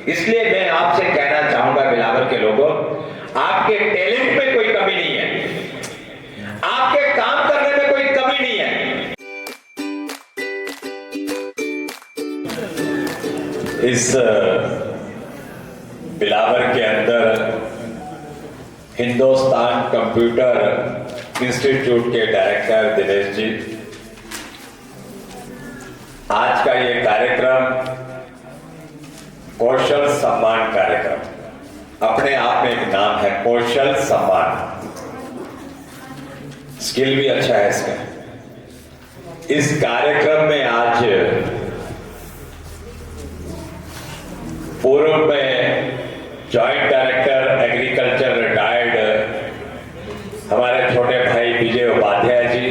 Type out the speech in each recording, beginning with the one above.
इसलिए मैं आपसे कहना चाहूंगा बिलावर के लोगों, आपके टैलेंट में कोई कमी नहीं है, आपके काम करने में कोई कमी नहीं है। इस बिलावर के अंदर हिंदुस्तान कंप्यूटर इंस्टीट्यूट के डायरेक्टर दिनेश जी, आज का ये कार्यक्रम कौशल सम्मान कार्यक्रम, अपने आप में एक नाम है कौशल सम्मान, स्किल भी अच्छा है इसका। इस कार्यक्रम में आज पूर्व में जॉइंट डायरेक्टर एग्रीकल्चर रिटायर्ड हमारे छोटे भाई विजय उपाध्याय जी,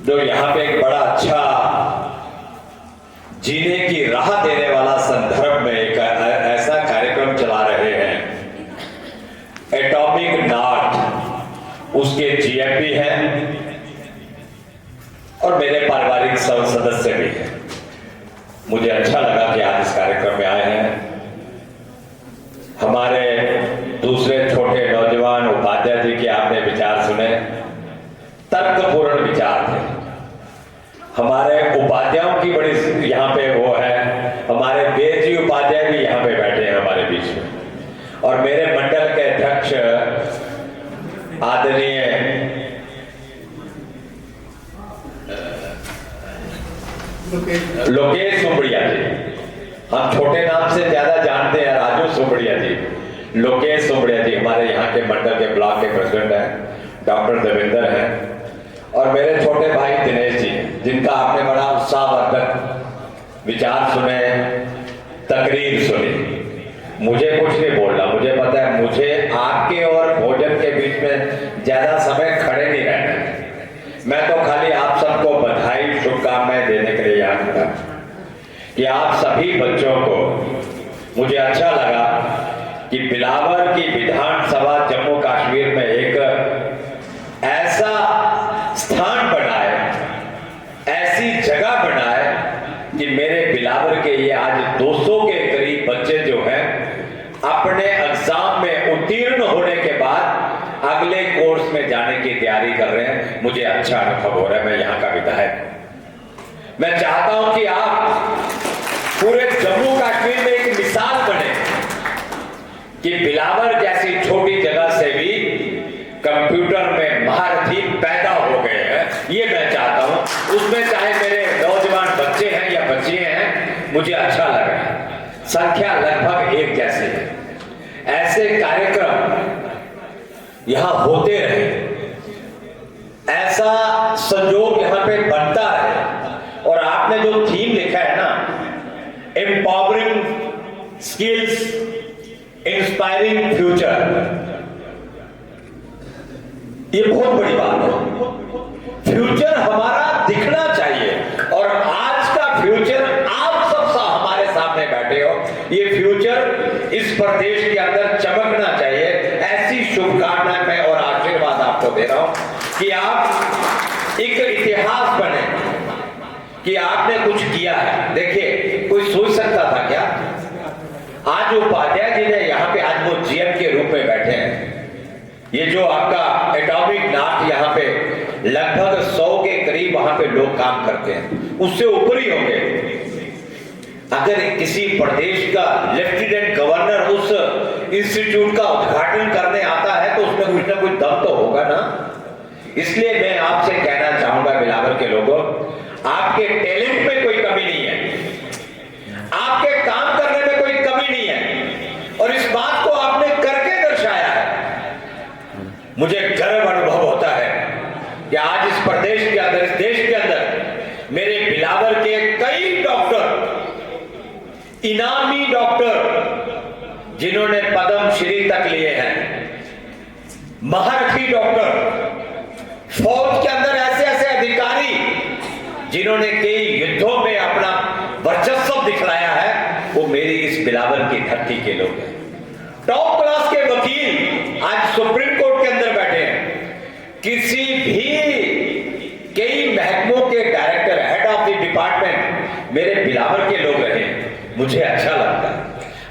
जो यहाँ पे एक बड़ा अच्छा जीने की राह देने वाला संदर्भ में एक ऐसा कार्यक्रम चला रहे हैं, एटॉमिक नॉट उसके जीएमपी हैं और मेरे पारिवारिक सदस्य भी हैं। मुझे अच्छा लगा कि आज इस कार्यक्रम में आए हैं। हमारे दूसरे छोटे नौजवान उपाध्याय जी के आपने विचार सुने, तर्कपूर्ण विचार थे। हमारे उपाध्यायों की बड़ी यहाँ पे वो है, हमारे वेद जी उपाध्याय भी यहाँ पे बैठे हैं हमारे बीच में, और मेरे मंडल के अध्यक्ष आदरणीय लोकेश सुमड़िया जी, हम छोटे नाम से ज्यादा जानते हैं राजू सुमड़िया जी। लोकेश सुमड़िया जी हमारे यहाँ के मंडल के ब्लॉक के प्रेसिडेंट हैं, डॉक्टर देवेंद्र हैं, और मेरे छोटे भाई दिनेश जी, जिनका आपने बड़ा उत्साहवर्धक विचार सुने, तकरीर सुनी। मुझे कुछ नहीं बोलना, मुझे पता है मुझे आपके और भोजन के बीच में ज्यादा समय खड़े नहीं रहना है। मैं तो खाली आप सबको बधाई शुभकामनाएं देने के लिए यहाँ खड़ा कि आप सभी बच्चों को, मुझे अच्छा लगा कि बिलावर की विधानसभा जम्मू कश्मीर में एक ऐसा स्थान बनाए, ऐसी जगह बनाए कि मेरे बिलावर के ये आज 200 के करीब बच्चे जो हैं अपने एग्जाम में उत्तीर्ण होने के बाद अगले कोर्स में जाने की तैयारी कर रहे हैं। मुझे अच्छा अनुभव हो रहा है, मैं यहाँ का विधायक। मैं चाहता हूं कि आप पूरे जम्मू कश्मीर में एक मिसाल बने कि बिलावर जैसी छोटी जगह से भी कंप्यूटर में महारथी पैदा हो गए हैं। ये मैं चाहता हूं, उसमें चाहे मेरे नौजवान बच्चे हैं या बच्चियां हैं, मुझे अच्छा लग रहा है। संख्या लगभग एक जैसी है। ऐसे कार्यक्रम यहां होते रहे, ऐसा संजोग यहां पे बनता है। और आपने जो थीम लिखा है ना, एम्पावरिंग स्किल्स इंस्पायरिंग फ्यूचर, ये बहुत बड़ी बात है। फ्यूचर हमारा दिखना चाहिए, और आज का फ्यूचर आप सब हमारे सामने बैठे हो, ये फ्यूचर इस प्रदेश के अंदर चमकना चाहिए। ऐसी शुभकामनाएं मैं और आशीर्वाद आपको दे रहा हूं कि आप एक इतिहास बने कि आपने कुछ किया है। देखिए, कोई सोच सकता था क्या? आज उपाध्याय जी ने यहाँ पे, आज वो जीएम के रूप में बैठे हैं। ये जो आपका एटॉमिक नॉट यहाँ पे लगभग 100 के करीब वहां पे लोग काम करते हैं, उससे ऊपर ही होंगे। अगर किसी प्रदेश का लेफ्टिनेंट गवर्नर उस इंस्टीट्यूट का उद्घाटन करने आता है तो उसमें कुछ ना कुछ दम तो होगा ना। इसलिए मैं आपसे कहना चाहूंगा बिलावर के लोगों, आपके टैलेंट में कोई कमी नहीं है, आपके काम करने में कोई कमी नहीं है, और इस बात को आपने करके दर्शाया है। मुझे गर्व अनुभव होता है कि आज इस प्रदेश के अंदर, इस देश के अंदर मेरे बिलावर के कई डॉक्टर, इनामी डॉक्टर जिन्होंने पद्म श्री तक लिए हैं, महारथी डॉक्टर, फौज के अंदर ऐसे ऐसे अधिकारी जिन्होंने कई युद्धों में अपना वर्चस्व दिखलाया है, वो मेरी इस बिलावर की धरती के लोग हैं। टॉप क्लास के वकील आज सुप्रीम कोर्ट के अंदर बैठे हैं। किसी भी कई महकमों के director, head of the department मेरे बिलावर के लोग रहे। मुझे अच्छा लगता है।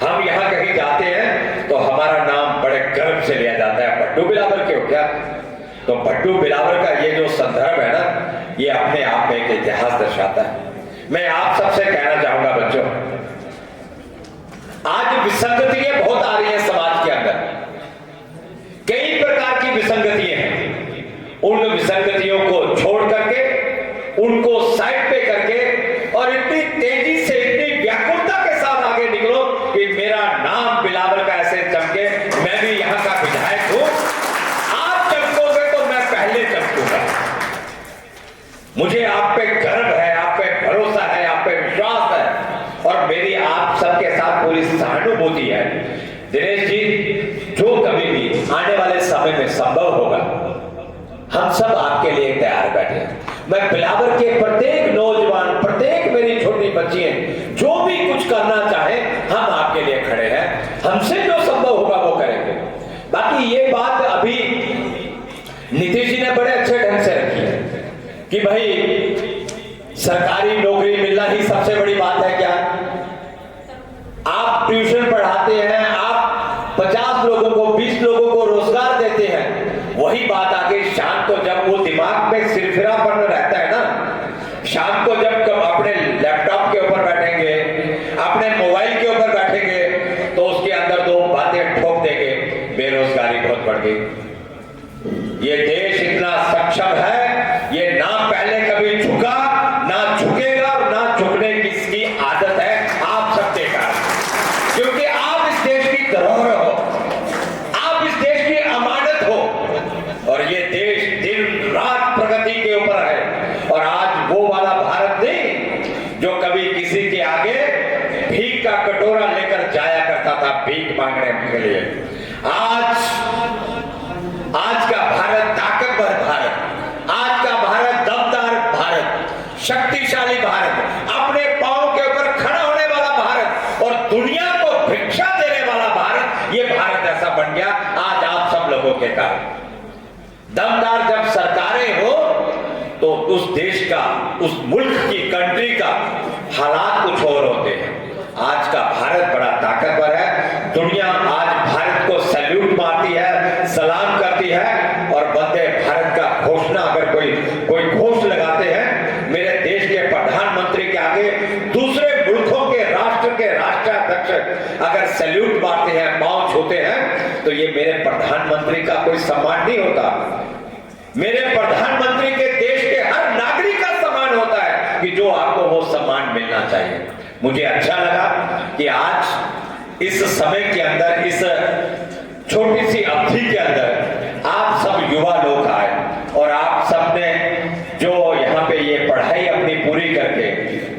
हम यहाँ कहीं जाते हैं तो हमारा नाम बड़े गर्व से लिया जाता है, भट्टू बिलावर क्यों क्या? तो भट्टू बिलावर का ये जो संदर्भ है ना, ये अपने आप में एक इतिहास दर्शाता है। मैं आप सबसे कहना चाहूंगा बच्चों, आज विसंगतियां बहुत आ रही हैं समाज के अंदर, कई प्रकार की विसंगतियां हैं। उन विसंगतियों को छोड़ करके, उनको साइड पे करके और इतनी तेजी से, इतनी व्याकुलता के साथ आगे निकलो कि मेरा नाम बिलावर का ऐसे चमके, मैं भी यहां का विधायक हूं। आप चमकोगे तो मैं पहले चमकूंगा। मुझे आप पे गर्व है, आप पे भरोसा है, आप पे विश्वास है और मेरी आप सबके साथ पूरी सहानुभूति है। दिनेश जी, जो कभी भी आने वाले समय में संभव होगा, हम सब आपके लिए तैयार बैठे हैं। मैं बिलावर के प्रत्येक नौजवान, प्रत्येक मेरी छोटी बच्चियां जो भी कुछ करना चाहे, हम आपके लिए खड़े हैं। हमसे जो संभव होगा वो करेंगे। बाकी ये बात अभी नीतीश जी ने बड़े अच्छे ढंग से रखी है कि भाई सरकारी नौकरी मिलना ही सबसे बड़ी बात है क्या? आप ट्यूशन पढ़ाते हैं, आप 50 लोगों को, 20 लोगों को रोजगार देते हैं, वही बात आगे शाम को जब वो दिमाग में सिरफिरापन रहता है ना, शाम को जब अपने लैपटॉप के ऊपर बैठेंगे, अपने मोबाइल के ऊपर बैठेंगे, तो उसके अंदर दो बातें ठोक देंगे, बेरोजगारी बहुत बढ़ गई। ये देश इतना सक्षम है, ये ना पहले कभी झुका, ना झुकेगा और ना झुकने की इसकी आदत है आप सबके कारण, क्योंकि आप इस देश की धरोहर हो, आप इस देश की अमानत हो और ये देश दिन रात प्रगति के ऊपर है। और आज वो वाला भारत नहीं जो कभी किसी के आगे भीख का कटोरा लेकर जाया करता था भीख मांगने के लिए। आज का भारत ताकतवर भारत, आज का भारत दमदार भारत, शक्तिशाली भारत, अपने पांव के ऊपर खड़ा होने वाला भारत और दुनिया को भिक्षा देने वाला भारत, ये भारत ऐसा बन गया आज आप सब लोगों के कारण। दमदार जब सरकारें हो तो उस देश का, उस मुल्क की, कंट्री का हालात कुछ और होते हैं। आज का भारत बड़ा ताकतवर है, दुनिया आज भारत को सैल्यूट मारती है, सलाम करती है और वंदे भारत का घोषणा अगर कोई घोष लगाते हैं, मेरे देश के प्रधानमंत्री के आगे दूसरे मुल्कों के राष्ट्र के राष्ट्राध्यक्ष अगर सैल्यूट मारते हैं, पांव छूते हैं, तो ये मेरे प्रधानमंत्री का कोई सम्मान नहीं होता। मेरे प्रधानमंत्री के देश के हर नागरिक का सम्मान होता है कि जो आपको वो सम्मान मिलना चाहिए। मुझे अच्छा लगा कि आज इस समय के अंदर, इस छोटी सी अवधि के अंदर आप सब युवा लोग आए और आप सब ने जो यहाँ पे ये पढ़ाई अपनी पूरी करके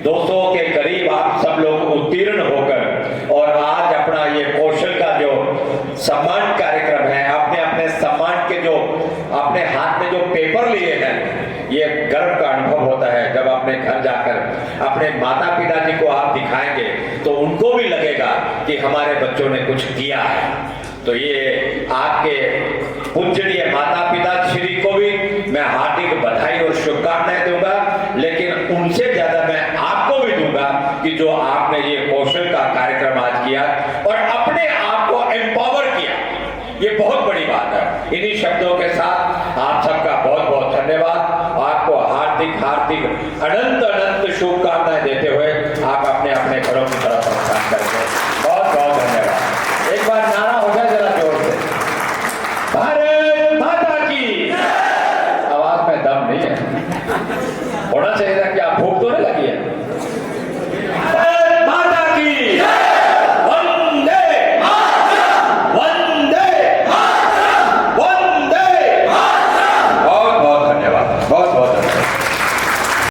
200 के करीब आप सब लोग उत्तीर्ण होकर और आज अपना ये कौशल का जो सम्मान कार्यक्रम है, अपने अपने सम्मान के जो अपने हाथ में जो पेपर लिए हैं, ये गर्व का अनुभव होता है। जब अपने घर जाकर अपने माता पिता जी को आप दिखाएंगे तो उनको भी लगेगा कि हमारे बच्चों ने कुछ किया है। तो ये आपके पूजनीय माता पिता श्री को भी मैं हार्दिक बधाई और शुभकामनाएं दूंगा, लेकिन उनसे ज्यादा मैं आपको भी दूंगा कि जो आपने ये कौशल का कार्यक्रम आज किया और अपने आप को एम्पावर किया, ये बहुत बड़ी बात है। इन्हीं शब्दों के साथ आप सबका बहुत बहुत धन्यवाद। आपको हार्दिक हार्दिक अनंत अनंत शुभकामनाएं देते हुए आप अपने अपने घरों की तरफ